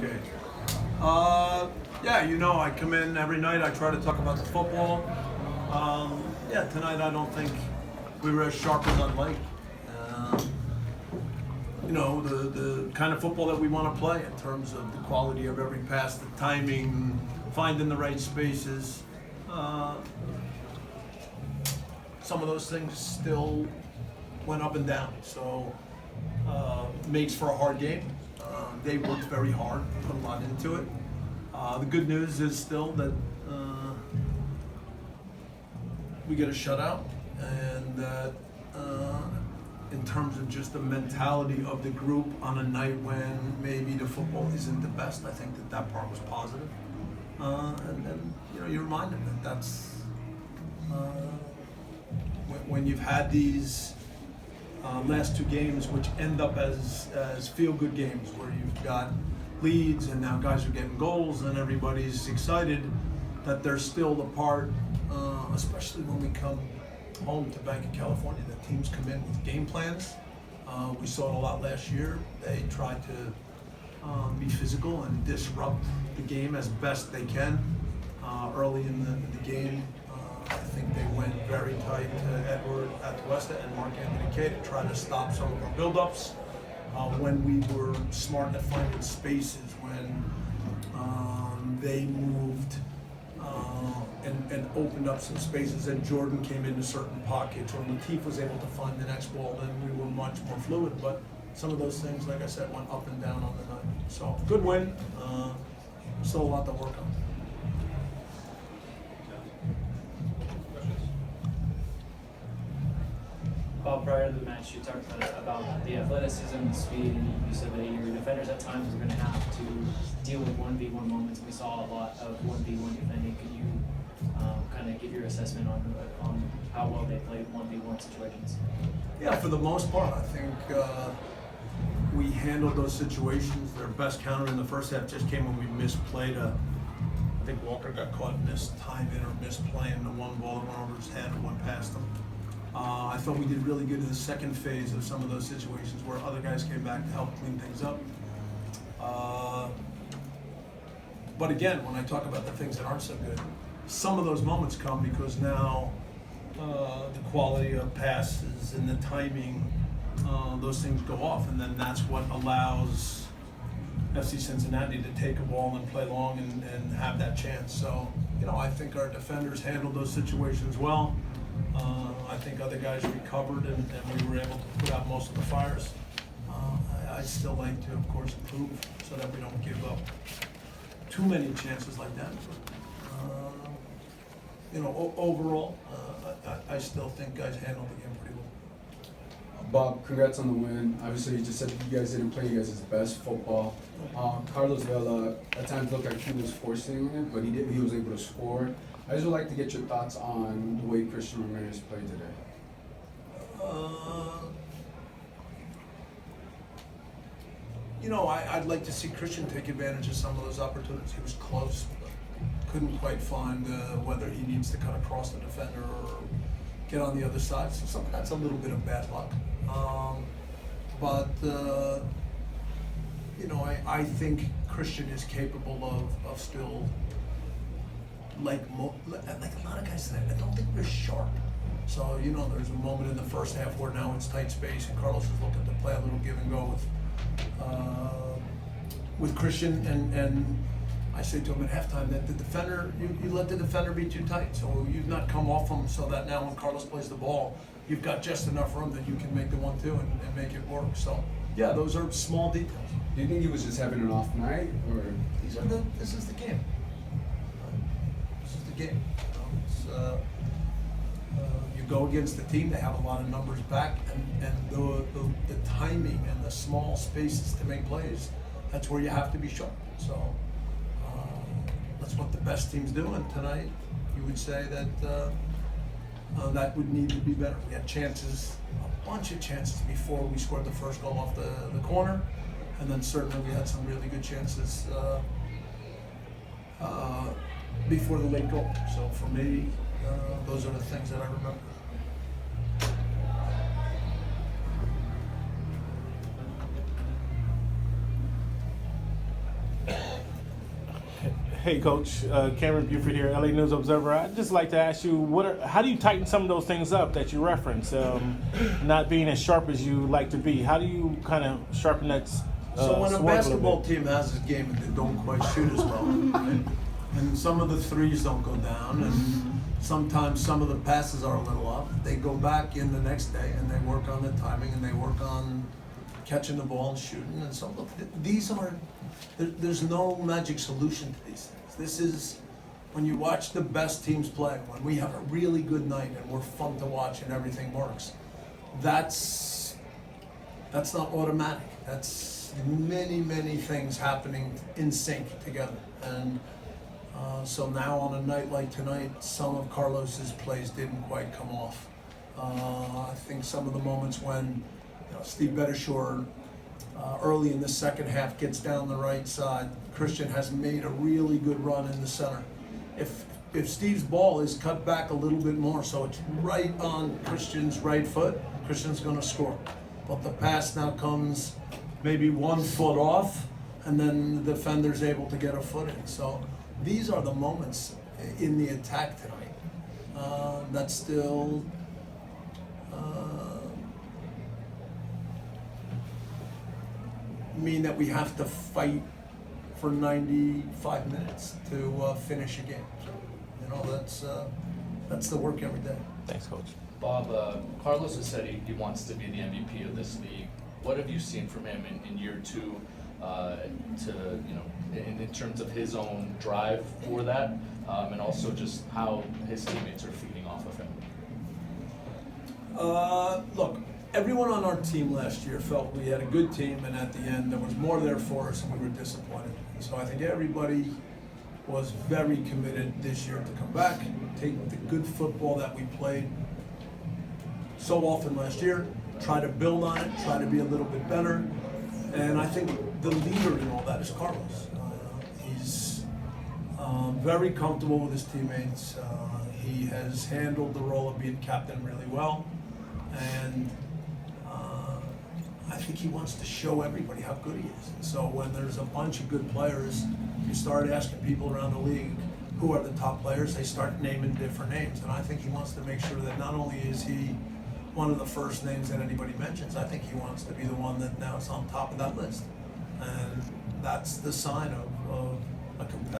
Okay. Yeah, I come in every night. I try to talk about the football. Yeah, tonight I don't think we were as sharp as I'd like. The kind of football that we want to play in terms of the quality of every pass, the timing, finding the right spaces. Some of those things still went up and down, so makes for a hard game. They worked very hard, put a lot into it. The good news is still that we get a shutout, and that in terms of just the mentality of the group on a night when maybe the football isn't the best, I think that part was positive. And you're reminded that that's when you've had these last two games, which end up as feel-good games, where you've got leads and now guys are getting goals and everybody's excited, that there's still the part, especially when we come home to Bank of California, that teams come in with game plans. We saw it a lot last year. They tried to be physical and disrupt the game as best they can early in the game. I think they went very tight to Edward Atuesta and Mark Anthony Kay to try to stop some of our buildups. When we were smart at finding spaces, when they moved and opened up some spaces, and Jordan came into certain pockets, or Latif was able to find the next ball, then we were much more fluid. But some of those things, like I said, went up and down on the night. So good win. Still a lot to work on. Bob, prior to the match, you talked about the athleticism and speed, and you said that your defenders at times are going to have to deal with 1v1 moments. We saw a lot of 1v1 defending. Could you kind of give your assessment on how well they played 1v1 situations? Yeah, for the most part, I think we handled those situations. Their best counter in the first half just came when we misplayed I think Walker got caught mistiming or misplaying the one ball that went over his head and went past him. I thought we did really good in the second phase of some of those situations where other guys came back to help clean things up. But again, when I talk about the things that aren't so good, some of those moments come because now the quality of passes and the timing, those things go off, and then that's what allows FC Cincinnati to take a ball and play long and have that chance. So, I think our defenders handled those situations well. I think other guys recovered and we were able to put out most of the fires. I'd still like to, of course, improve so that we don't give up too many chances like that. But, overall, I still think guys handled the game pretty well. Bob, congrats on the win. Obviously, you just said you guys didn't play you guys' best football. Carlos Vela at times looked like he was forcing it, but he was able to score. I just would like to get your thoughts on the way Christian Ramirez played today. I'd like to see Christian take advantage of some of those opportunities. He was close, but couldn't quite find whether he needs to cut across the defender or get on the other side. So some of that's a little bit of bad luck. I think Christian is capable of still, like a lot of guys tonight, I don't think we're sharp. So, there's a moment in the first half where now it's tight space and Carlos is looking to play a little give and go with Christian, and I say to him at halftime that the defender, you let the defender be too tight. So you've not come off him so that now when Carlos plays the ball, you've got just enough room that you can make the 1-2 and make it work. So, yeah, those are small details. Do you think he was just having an off night, or this is the game. This is the game. You go against the team, they have a lot of numbers back, and the timing and the small spaces to make plays, that's where you have to be sharp. So that's what the best teams do, and tonight you would say that that would need to be better. We had chances, a bunch of chances before we scored the first goal off the corner, and then certainly we had some really good chances before the late goal. So for me, those are the things that I remember. Hey, Coach. Cam Buford here, LA News Observer. I'd just like to ask you, how do you tighten some of those things up that you reference? Not being as sharp as you like to be. How do you kind of sharpen that? So when a sword basketball little bit? team has a game and they don't quite shoot as well, right? And some of the threes don't go down, and sometimes some of the passes are a little off. They go back in the next day and they work on the timing and they work on catching the ball and shooting. And so look, there's no magic solution to these things. This is when you watch the best teams play, when we have a really good night and we're fun to watch and everything works. That's not automatic. That's many things happening in sync together. And so now on a night like tonight, some of Carlos's plays didn't quite come off. I think some of the moments when Steve Bettershore early in the second half gets down the right side, Christian has made a really good run in the center. If Steve's ball is cut back a little bit more, so it's right on Christian's right foot, Christian's going to score. But the pass now comes maybe 1 foot off, and then the defender's able to get a foot in. So these are the moments in the attack tonight that still mean that we have to fight for 95 minutes to finish a game. That's the work every day. Thanks, Coach. Bob, Carlos has said he wants to be the MVP of this league. What have you seen from him in year two, in terms of his own drive for that, and also just how his teammates are feeding off of him? Look, everyone on our team last year felt we had a good team, and at the end there was more there for us, and we were disappointed. So I think everybody was very committed this year to come back, take the good football that we played so often last year, try to build on it, try to be a little bit better. And I think the leader in all that is Carlos. He's very comfortable with his teammates. He has handled the role of being captain really well. And I think he wants to show everybody how good he is. And so when there's a bunch of good players, you start asking people around the league who are the top players, they start naming different names. And I think he wants to make sure that not only is he one of the first names that anybody mentions, I think he wants to be the one that now is on top of that list. And that's the sign of a competitor.